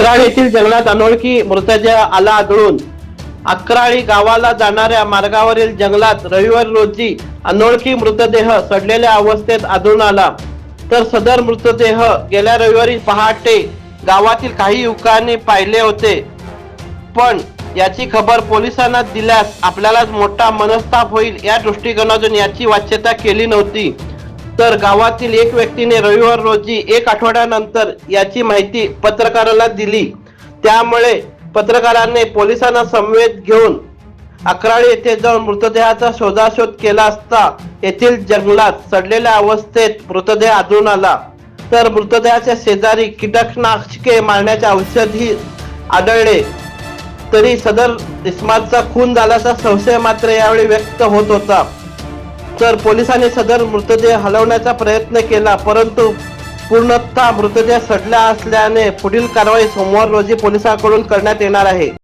अक्राळ येथील जंगलात अनोळखी मृतदेह आला आढळून. अक्राळी गावाला जाणाऱ्या मार्गावरील जंगलात रविवार रोजी अनोळखी मृतदेह सडलेल्या अवस्थेत आढळून आला. तर सदर मृतदेह गेल्या रविवारी पहाटे गावातील काही युवकांनी पाहिले होते. पण याची खबर पोलिसांना दिल्यास आपल्याला मोठा मनस्ताप होईल या दृष्टिकोनातून याची वाच्यता केली नव्हती. तर गावातील एक व्यक्तीने रविवार रोजी एक आठवड्यानंतर याची माहिती पत्रकाराला दिली. त्यामुळे पत्रकारांनी पोलिसांना समवेत घेऊन अक्राळी येथे जाऊन मृतदेहाचा शोधाशोध केला असता येथील जंगलात सडलेल्या अवस्थेत मृतदेह आढळून आला. तर मृतदेहाच्या शेजारी कीटकनाशके मारण्याचे औषधही आढळले. तरी सदर इस्माचा खून झाल्याचा संशय मात्र यावेळी व्यक्त होत होता. तर पोलिसांनी सदर मृतदेह हलवण्याचा प्रयत्न केला, परंतु पूर्णतः मृतदेह सडला असल्याने पुढील कारवाई सोमवार रोजी पोलिसांकडून करण्यात येणार आहे.